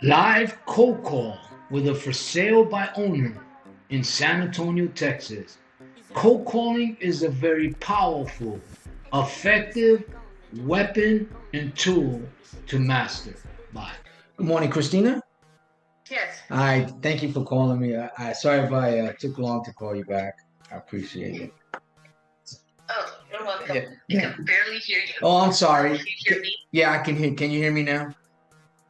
Live cold call with a for sale by owner in San Antonio, Texas. Cold calling is a very powerful, effective weapon and tool to master by. Good morning, Christina. Yes. Hi, thank you for calling me. Sorry if I took long to call you back. I appreciate it. Oh, you're welcome. Yeah. I Yeah. can barely hear you. Oh, I'm sorry. Can you hear me? Yeah, I can hear. Can you hear me now?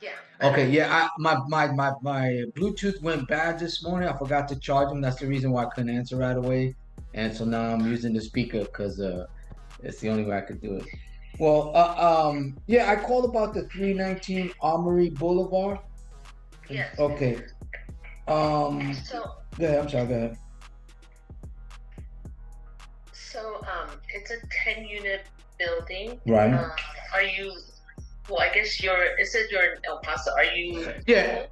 Yeah. Okay, yeah, my Bluetooth went bad this morning. I forgot to charge them. That's the reason why I couldn't answer right away. And so now I'm using the speaker because it's the only way I could do it. Well, yeah, I called about the 319 Armory Boulevard. Yes. Okay. So, Go ahead. I'm sorry. Go ahead. it's a 10-unit building. Right. Are you? Well, I guess it says you're in El Paso. Are you? Yeah.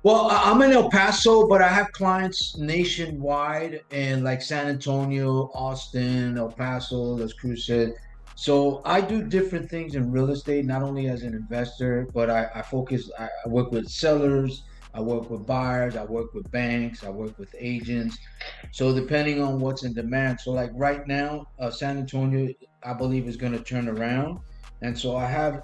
Well, I'm in El Paso, but I have clients nationwide in like San Antonio, Austin, El Paso, Las Cruces. So I do different things in real estate, not only as an investor, but I work with sellers, I work with buyers, I work with banks, I work with agents. So depending on what's in demand. So like right now, San Antonio, I believe is going to turn around. And so I have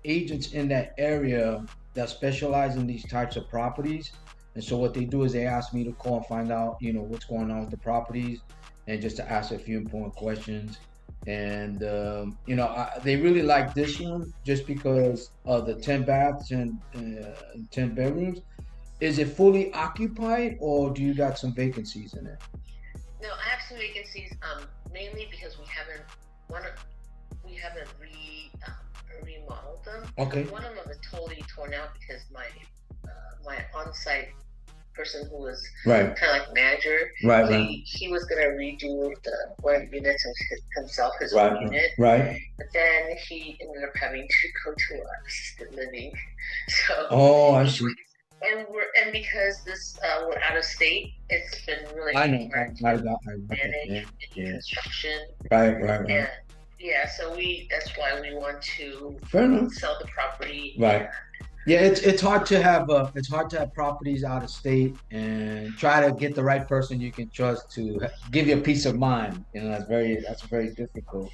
agents in that area that specialize in these types of properties. And so what they do is they ask me to call and find out, what's going on with the properties, and just to ask a few important questions. And they really like this one just because of the 10 baths and 10 bedrooms. Is it fully occupied, or do you got some vacancies in it? No, I have some vacancies. Mainly because we haven't remodeled them. Okay. One of them is totally torn out because my on-site person who was Right. kind of like manager, Right. he was gonna redo the one unit himself, his Right. own unit. Right. But then he ended up having to go to assisted living. So. Oh, I see. And because we're out of state, it's been really I know. hard I to got. manage Yeah. construction. Right. And yeah, so that's why we want to Fair enough. sell the property. Right. Yeah, it's hard to have properties out of state and try to get the right person you can trust to give you a peace of mind. That's very difficult.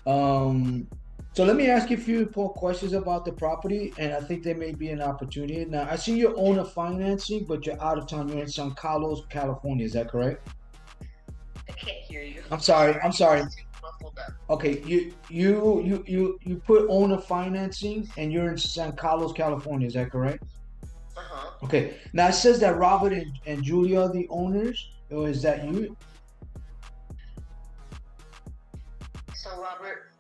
Um, so let me ask you a few more questions about the property, and I think there may be an opportunity. Now, I see you own a financing, but you're out of town. You're in San Carlos, California. Is that correct? I can't hear you. I'm sorry. Muffled up. Okay, you put owner financing, and you're in San Carlos, California. Is that correct? Okay. Now it says that Robert and Julia are the owners, or is that you? So Robert,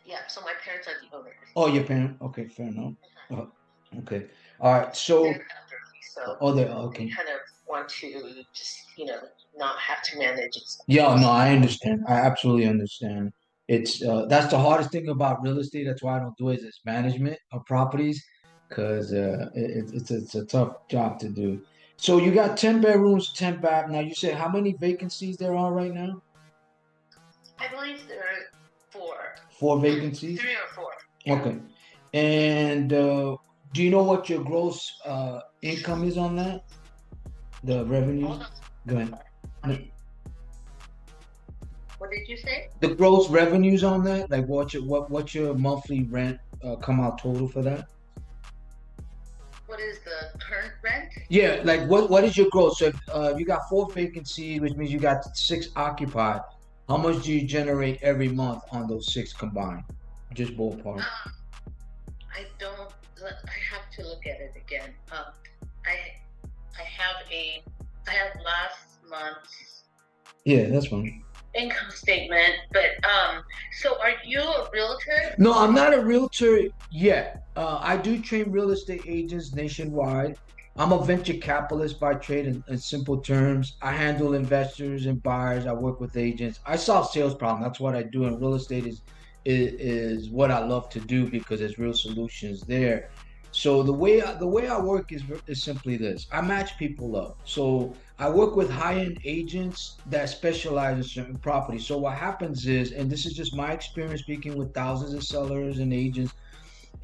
yeah. So my parents are the owners. Oh, your parent. Okay, fair enough. Okay. All right. So. They're elderly, so Oh, they okay. we kind of want to just not have to manage it. Yeah, no, I understand. I absolutely understand. It's that's the hardest thing about real estate. That's why I don't do it. Is management of properties, because it's a tough job to do. So you got 10 bedrooms, 10 bath. Now you said how many vacancies there are right now? I believe there are 4. 4 vacancies. 3 or 4. Okay. And do you know what your gross income is on that? The revenue? Go ahead. What did you say? The gross revenues on that? Like what's your monthly rent come out total for that? What is the current rent? Yeah, like what is your gross? So if you got 4 vacancies, which means you got 6 occupied, how much do you generate every month on those 6 combined? Just ballpark. I don't. I have to look at it again. I have last month's. Yeah, that's fine. Income statement, but so are you a realtor? No, I'm not a realtor yet. I do train real estate agents nationwide. I'm a venture capitalist by trade in simple terms. I handle investors and buyers. I work with agents. I solve sales problems. That's what I do. And real estate is what I love to do because there's real solutions there. So the way I work is simply this. I match people up. So I work with high-end agents that specialize in certain properties. So what happens is, and this is just my experience speaking with thousands of sellers and agents,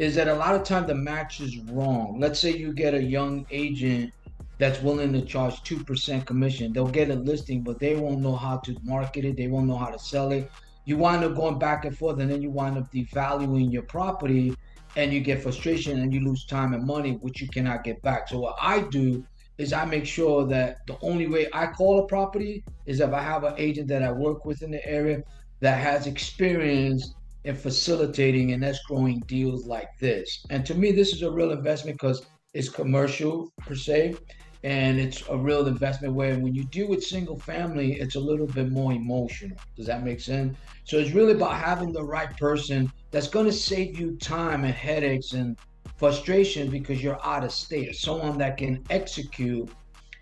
is that a lot of time the match is wrong. Let's say you get a young agent that's willing to charge 2% commission. They'll get a listing, but they won't know how to market it. They won't know how to sell it. You wind up going back and forth, and then you wind up devaluing your property, and you get frustration and you lose time and money, which you cannot get back. So what I do is I make sure that the only way I call a property is if I have an agent that I work with in the area that has experience in facilitating and escrowing deals like this. And to me, this is a real investment because it's commercial per se, and it's a real investment where when you deal with single family, it's a little bit more emotional. Does that make sense? So it's really about having the right person that's going to save you time and headaches and frustration because you're out of state. Someone that can execute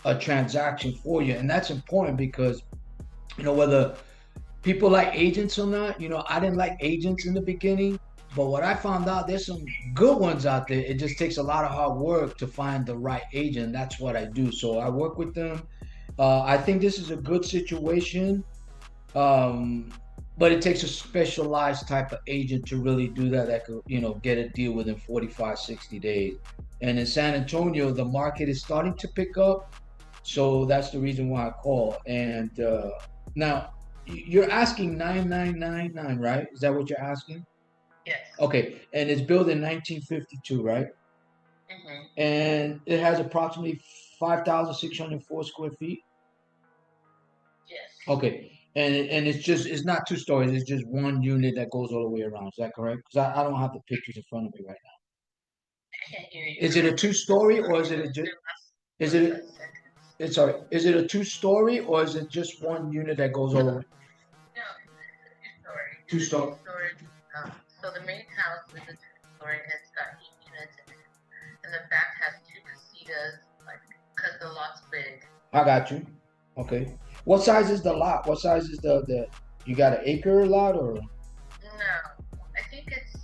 a transaction for you, and that's important because whether people like agents or not. I didn't like agents in the beginning, but what I found out, there's some good ones out there. It just takes a lot of hard work to find the right agent. That's what I do. So I work with them. I think this is a good situation, um, but it takes a specialized type of agent to really do that. That could, get a deal within 45, 60 days. And in San Antonio, the market is starting to pick up. So that's the reason why I call. And now you're asking 9999, right? Is that what you're asking? Yes. Okay, and it's built in 1952, right? Mm-hmm. And it has approximately 5,604 square feet. Yes. Okay, and it's not two stories. It's just one unit that goes all the way around. Is that correct? Because I don't have the pictures in front of me right now. I can't hear you. Is it a two-story or is it a just? Is it? It's sorry. Is it a two-story or is it just one unit that goes all the way? No, it's a two-story. Two-story. So the main house is a two-story and it's got 8 units in it. And the back has 2 casitas, because the lot's big. I got you. Okay. What size is the lot? What size is the you got an acre lot or? No, I think it's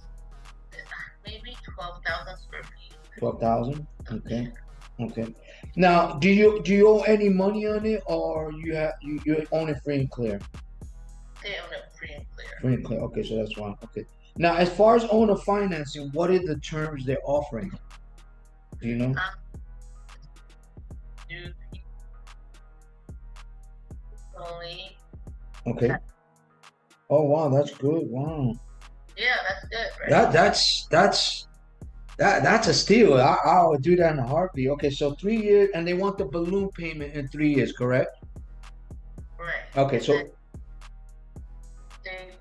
maybe 12,000 square feet. 12,000. Okay. Okay. Now, do you owe any money on it, or you own it free and clear? They own it free and clear. Free and clear. Okay, so that's fine. Okay. Now, as far as owner financing, what are the terms they're offering? Do you know? Only. Okay. Oh wow, that's good. Wow. Yeah, that's good, right? That's a steal. I'll do that in a heartbeat. Okay, so 3 years, and they want the balloon payment in 3 years, correct? Right. Okay, so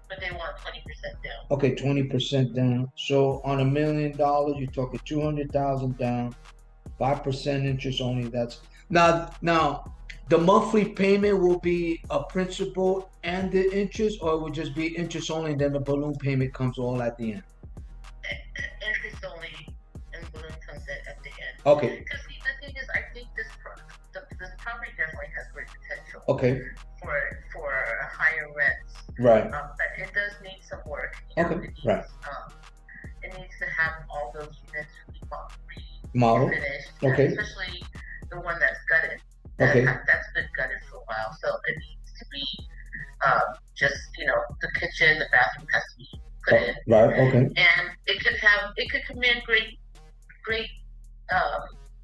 but they want 20% down. Okay, 20% down. So on $1 million, you're talking 200,000 down, 5% interest only. That's now the monthly payment will be a principal and the interest, or it will just be interest only, and then the balloon payment comes all at the end. Interest only, and balloon comes at the end. Okay. Because the thing is, I think this property definitely has great potential. Okay. For higher rents. Right. But it does need some work. Okay. Right. It needs to have all those units Model. finished. Okay. Especially the one that's gutted. Okay. That's been gutted for a while, so it needs to be just the kitchen, the bathroom has to be put in. Right. Okay. And it could command great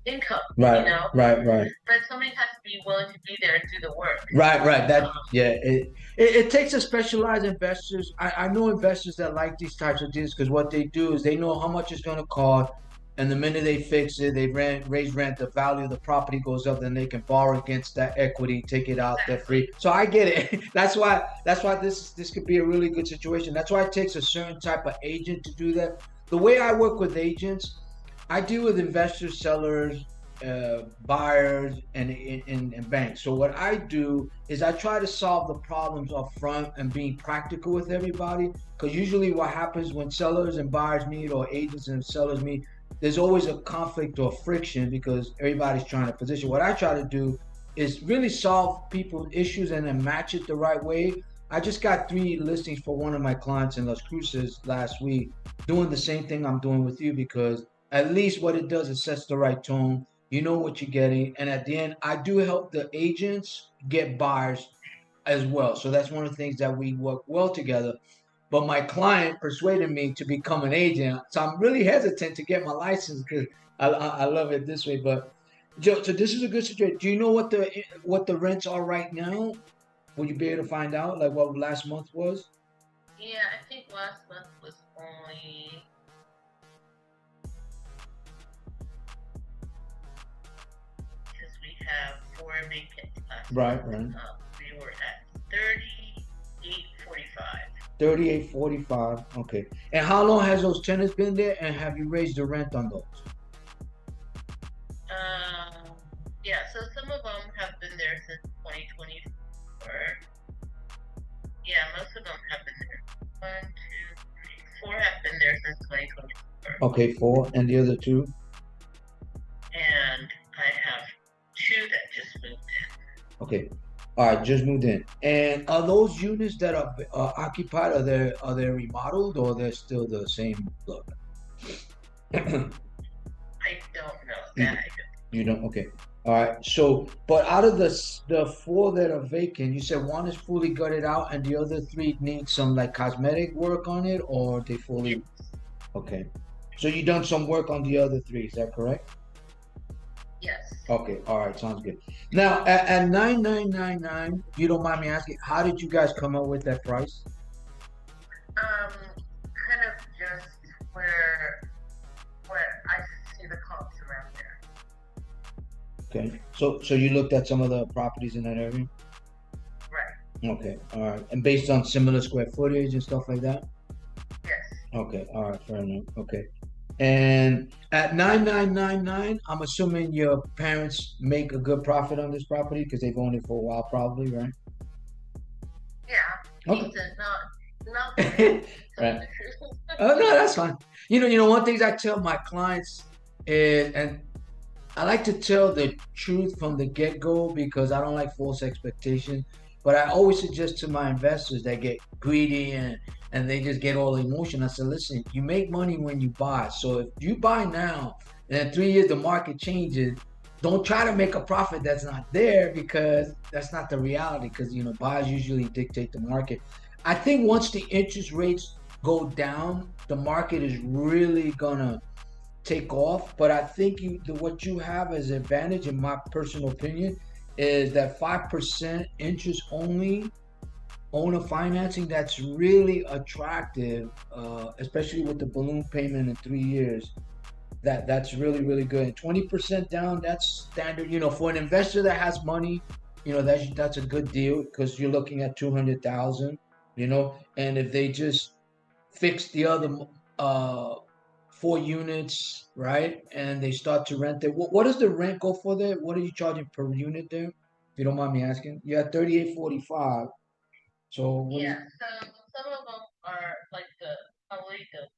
income. Right. Right. But somebody has to be willing to be there and do the work. Right. That it takes a specialized investors. I know investors that like these types of deals because what they do is they know how much it's going to cost, and the minute they fix it, they raise rent, the value of the property goes up, then they can borrow against that equity, take it out, they're free. So I get it. That's why this could be a really good situation. That's why it takes a certain type of agent to do that. The way I work with agents, I deal with investors, sellers, buyers, and banks. So what I do is I try to solve the problems up front and being practical with everybody. Because usually what happens when sellers and buyers meet, or agents and sellers meet, there's always a conflict or friction because everybody's trying to position. What I try to do is really solve people's issues and then match it the right way. I just got 3 listings for one of my clients in Las Cruces last week, doing the same thing I'm doing with you, because at least what it does is sets the right tone. You know what you're getting. And at the end, I do help the agents get buyers as well. So that's one of the things that we work well together. but my client persuaded me to become an agent. So I'm really hesitant to get my license because I love it this way. But Joe, so this is a good situation. Do you know what the rents are right now? Will you be able to find out like what last month was? Yeah, I think last month was only. Because we have 4 vacant last Right, month. right. We were at 38.45. 38.45. Okay. And how long has those tenants been there? And have you raised the rent on those? Yeah, so some of them have been there since 2024. Yeah, most of them have been there. 1, 2, 3, 4 have been there since 2024. Okay, 4. And the other 2? And I have 2 that just moved in. Okay. All right, just moved in. And are those units that are occupied, are they remodeled or they're still the same look? I don't know that. You don't? Okay. All right. So, but out of the 4 that are vacant, you said 1 is fully gutted out and the other 3 need some like cosmetic work on it, or they fully? Yes. Okay. So you done some work on the other 3, is that correct? Yes. Okay, all right, sounds good. Now at 9999, you don't mind me asking, how did you guys come up with that price? Kind of just where I see the comps around there. Okay, so you looked at some of the properties in that area? Right. Okay, all right, and based on similar square footage and stuff like that? Yes. Okay, all right, fair enough. Okay, and at 9999, I'm assuming your parents make a good profit on this property because they've owned it for a while, probably, right? Yeah. Okay. Decent, not bad. Right. Oh no, that's fine. One thing I tell my clients is, and I like to tell the truth from the get-go because I don't like false expectation. But I always suggest to my investors that get greedy and they just get all emotion. I said, listen, you make money when you buy. So if you buy now and in 3 years the market changes, don't try to make a profit that's not there because that's not the reality. Because buyers usually dictate the market. I think once the interest rates go down, the market is really gonna take off. But I think what you have as an advantage, in my personal opinion, is that 5% interest only owner financing. That's really attractive, especially with the balloon payment in 3 years. That's really really good. And 20% down, that's standard. For an investor that has money, that's a good deal because you're looking at 200,000. And if they just fix the other 4 units, right? And they start to rent it. What does the rent go for there? What are you charging per unit there? If you don't mind me asking. You have 38.45. So what is? Yeah. So some of them are like probably the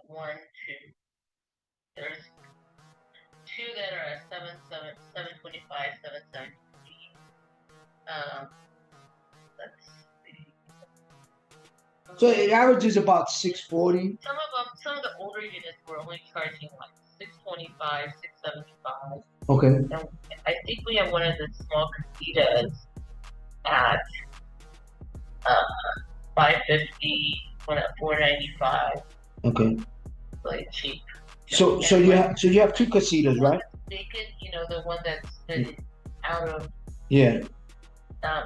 1, 2. There's 2 that are at 725, 773. Let's see. So it averages about 640. Some of the older units were only charging like 625, 675. Okay. And I think we have one of the small casitas at 550, one at 495. Okay. Really cheap. So you have 2 casitas, right? Vacant, the one that's been out of. Yeah.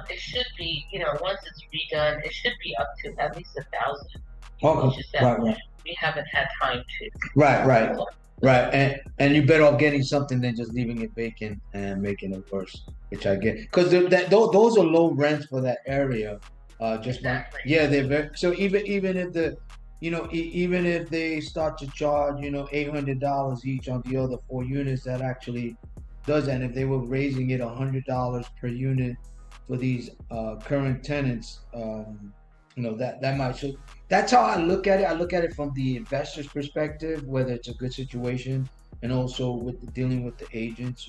It should be, once it's redone, it should be up to at least 1,000. Okay. Right. We haven't had time to. Right. And you're better off getting something than just leaving it vacant and making it worse, which I get. Because those are low rents for that area. Exactly. They're very, so even if even if they start to charge, $800 each on the other 4 units, that actually does that. And if they were raising it $100 per unit for these current tenants, that might. So that's how I look at it. I look at it from the investor's perspective, whether it's a good situation, and also with dealing with the agents.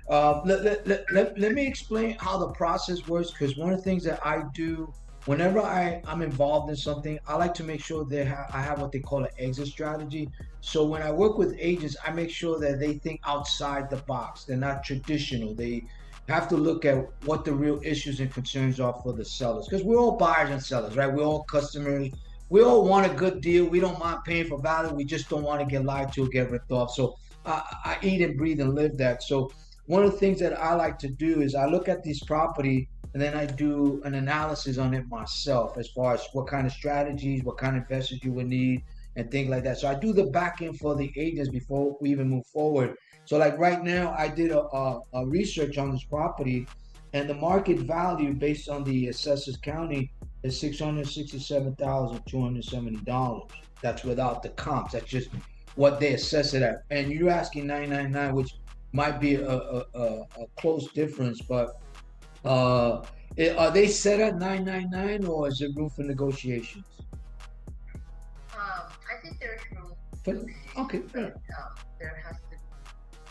Let me explain how the process works, because one of the things that I do whenever I'm involved in something, I like to make sure I have what they call an exit strategy. So when I work with agents, I make sure that they think outside the box. They're not traditional. They have to look at what the real issues and concerns are for the sellers, because we're all buyers and sellers, right? We're all customers. We all want a good deal. We don't mind paying for value. We just don't want to get lied to or get ripped off. So I eat and breathe and live that. So one of the things that I like to do is I look at this property and then I do an analysis on it myself as far as what kind of strategies, what kind of investors you would need, and things like that. So I do the back end for the agents before we even move forward. So like right now, I did a research on this property, and the market value based on the assessors county is $667,270. That's without the comps. That's just what they assess it at. And you're asking 999, which might be a close difference, but are they set at 999 or is there room for negotiations? I think there's room. But, okay, but there has to be a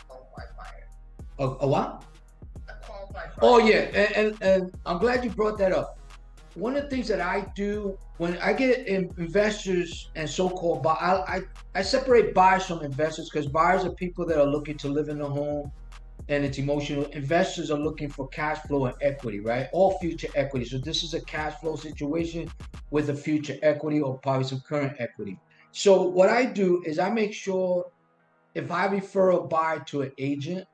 qualified buyer. A what? A qualified buyer. Oh yeah, and I'm glad you brought that up. One of the things that I do when I get investors and so-called I separate buyers from investors, because buyers are people that are looking to live in a home and it's emotional. Investors are looking for cash flow and equity, right? All future equity. So this is a cash flow situation with a future equity or probably some current equity. So what I do is I make sure if I refer a buyer to an agent,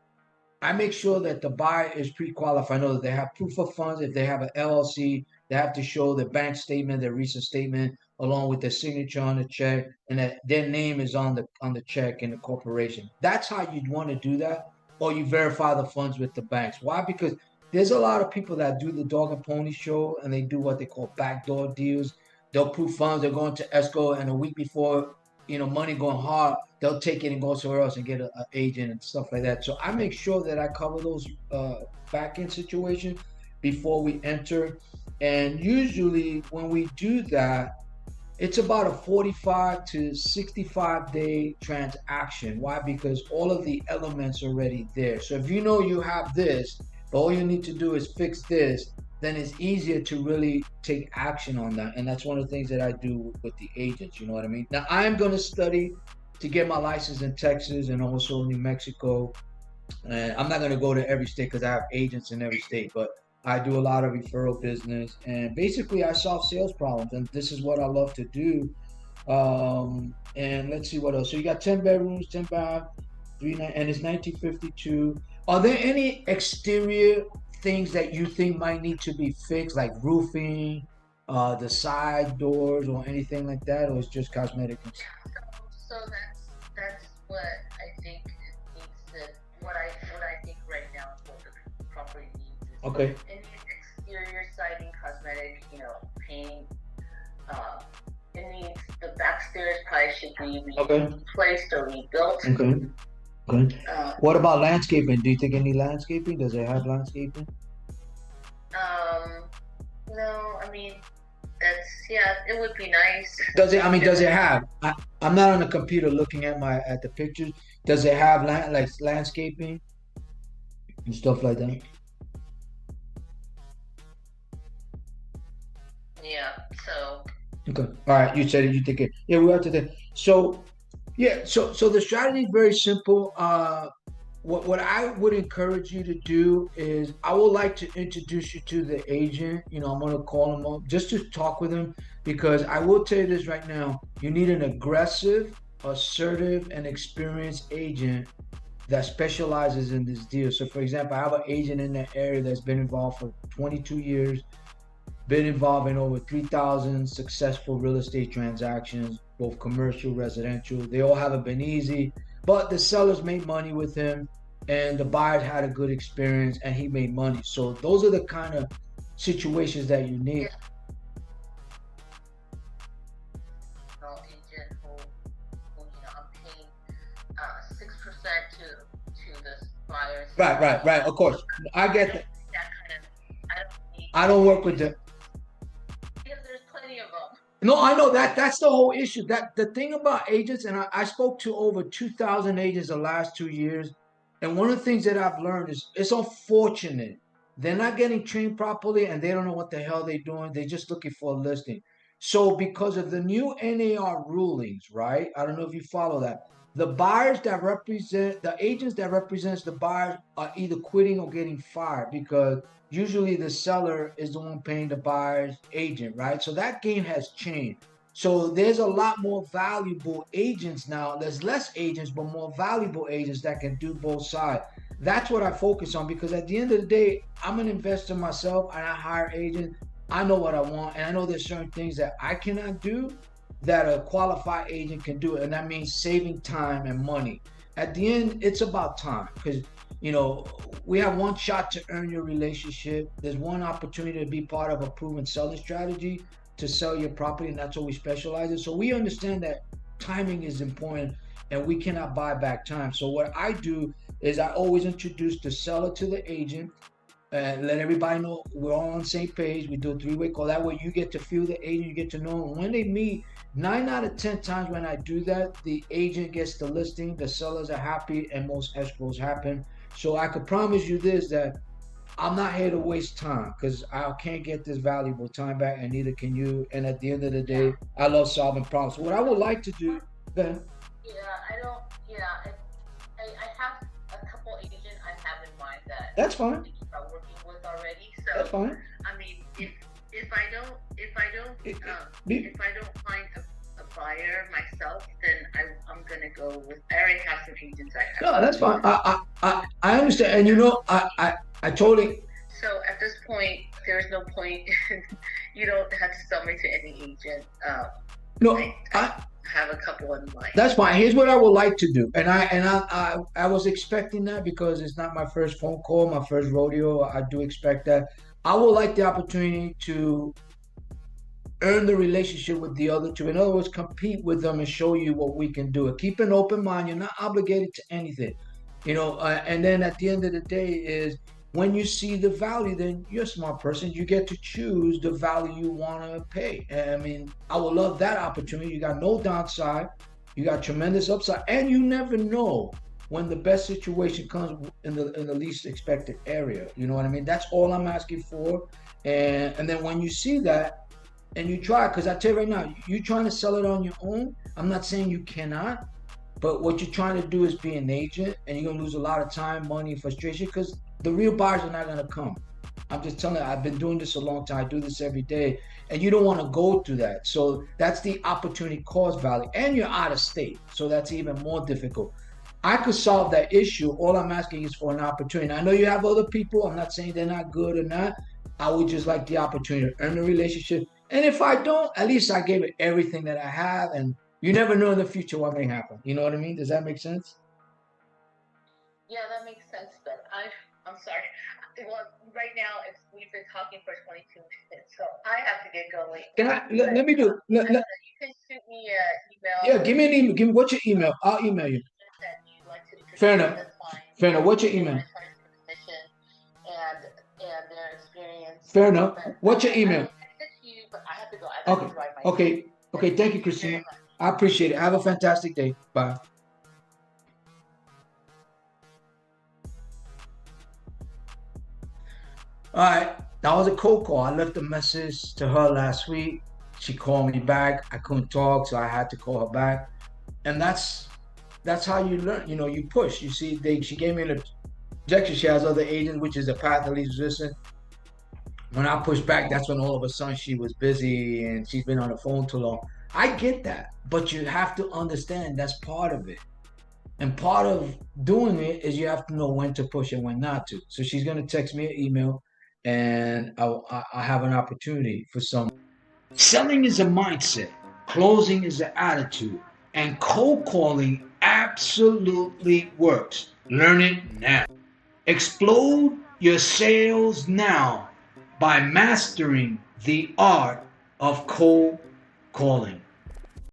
I make sure that the buyer is pre-qualified. I know that they have proof of funds. If they have an LLC, they have to show their bank statement, their recent statement, along with their signature on the check, and that their name is on the check in the corporation. That's how you'd want to do that, or you verify the funds with the banks. Why? Because there's a lot of people that do the dog and pony show, and they do what they call backdoor deals. They'll prove funds. They're going to escrow, and a week before, money going hard, they'll take it and go somewhere else and get an agent and stuff like that. So I make sure that I cover those back end situations before we enter. And usually when we do that, it's about a 45 to 65-day transaction. Why? Because all of the elements are already there. So if you know you have this, but all you need to do is fix this, then it's easier to really take action on that. And that's one of the things that I do with the agents. You know what I mean? Now, I'm going to study to get my license in Texas and also New Mexico. And I'm not going to go to every state because I have agents in every state, but I do a lot of referral business. And basically, I solve sales problems. And this is what I love to do. And let's see what else. So you got 10 bedrooms, 10 baths, and it's 1952. Are there any exterior things that you think might need to be fixed, like roofing, the side doors, or anything like that, or it's just cosmetic? So that's what I think needs to what I think right now is what the property needs is Okay. it needs exterior siding, cosmetic, paint. It needs the back stairs probably should be replaced or rebuilt. Okay. Okay. What about landscaping? Do you think any landscaping? Does it have landscaping? No, I mean it would be nice. Does it? I mean, does it have? I'm not on the computer looking at the pictures. Does it have like landscaping and stuff like that? Yeah. So. Okay. All right. You said it. You think it. Yeah, we have to. So, yeah. So the strategy is very simple. What I would encourage you to do is I would like to introduce you to the agent. I'm going to call him up just to talk with him, because I will tell you this right now. You need an aggressive, assertive, and experienced agent that specializes in this deal. So for example, I have an agent in that area that's been involved for 22 years, been involved in over 3,000 successful real estate transactions, both commercial, residential. They all haven't been easy, but the sellers made money with him and the buyers had a good experience and he made money. So those are the kind of situations that you need. Agent who I'm paying 6% to the buyers. Right. Of course, I get that. That kind of I don't work with them. Because there's plenty of them. No, I know that's the whole issue. That the thing about agents, and I spoke to over 2,000 agents the last 2 years, and one of the things that I've learned is it's unfortunate they're not getting trained properly, and they don't know what the hell they're doing. They're just looking for a listing. So because of the new NAR rulings, right? I don't know if you follow that. the buyers that represent the agents that represents the buyers are either quitting or getting fired because usually the seller is the one paying the buyer's agent, right? So that game has changed. So there's a lot more valuable agents now. There's less agents, but more valuable agents that can do both sides. That's what I focus on because at the end of the day, I'm an investor myself and I hire agents. I know what I want, and I know there's certain things that I cannot do that a qualified agent can do, and that means saving time and money. At the end, it's about time because you know we have one shot to earn your relationship. There's one opportunity to be part of a proven selling strategy to sell your property, and that's what we specialize in. So we understand that timing is important, and we cannot buy back time. So what I do is I always introduce the seller to the agent and let everybody know we're all on the same page. We do a three-way call. That way you get to feel the agent, you get to know them. When they meet, 9 out of 10 times when I do that, the agent gets the listing, the sellers are happy, and most escrows happen. So I could promise you this, that I'm not here to waste time because I can't get this valuable time back, and neither can you. And at the end of the day, I love solving problems. So what I would like to do, then. Yeah, I don't. Yeah, I have a couple agents I have in mind that That's fine. I'm working with already. So That's fine. I mean, if I don't find a buyer myself, then I'm gonna go with. I already have some agents I have. No, that's fine. I understand, and I totally. So at this point, there's no point. You don't have to sell me to any agent. No, I have a couple in mind. That's fine. Here's what I would like to do, and I was expecting that because it's not my first phone call, my first rodeo. I do expect that. I would like the opportunity to earn the relationship with the other two. In other words, compete with them and show you what we can do. Keep an open mind. You're not obligated to anything, and then at the end of the day is when you see the value, then you're a smart person. You get to choose the value you want to pay. And I mean, I would love that opportunity. You got no downside. You got tremendous upside. And you never know when the best situation comes in the least expected area. You know what I mean? That's all I'm asking for. And then when you see that and you try, because I tell you right now, you're trying to sell it on your own. I'm not saying you cannot, but what you're trying to do is be an agent, and you're going to lose a lot of time, money, and frustration because the real buyers are not going to come. I'm just telling you, I've been doing this a long time. I do this every day, and you don't want to go through that. So that's the opportunity cost value, and you're out of state, so that's even more difficult. I could solve that issue. All I'm asking is for an opportunity. I know you have other people. I'm not saying they're not good or not. I would just like the opportunity to earn the relationship. And if I don't, at least I gave it everything that I have, and you never know in the future what may happen. You know what I mean? Does that make sense? Yeah, that makes sense. But I'm sorry. Well, right now we've been talking for 22 minutes, so I have to get going. Can let me do? You can shoot me an Yeah, email. give me an email. Give me what's your email? I'll email you. Fair enough. Fair enough. What's your email? And their experience. Fair enough. What's your email? I have to go. Okay. Okay. Thank you, Christina. I appreciate it. Have a fantastic day. Bye. All right. That was a cold call. I left a message to her last week. She called me back. I couldn't talk, so I had to call her back. And that's how you learn. You push. You see, she gave me an objection. She has other agents, which is the path of least resistance. When I pushed back, that's when all of a sudden she was busy and she's been on the phone too long. I get that, but you have to understand that's part of it. And part of doing it is you have to know when to push and when not to. So she's going to text me an email, and I have an opportunity for some. Selling is a mindset, closing is an attitude, and cold calling absolutely works. Learn it now. Explode your sales now by mastering the art of cold calling.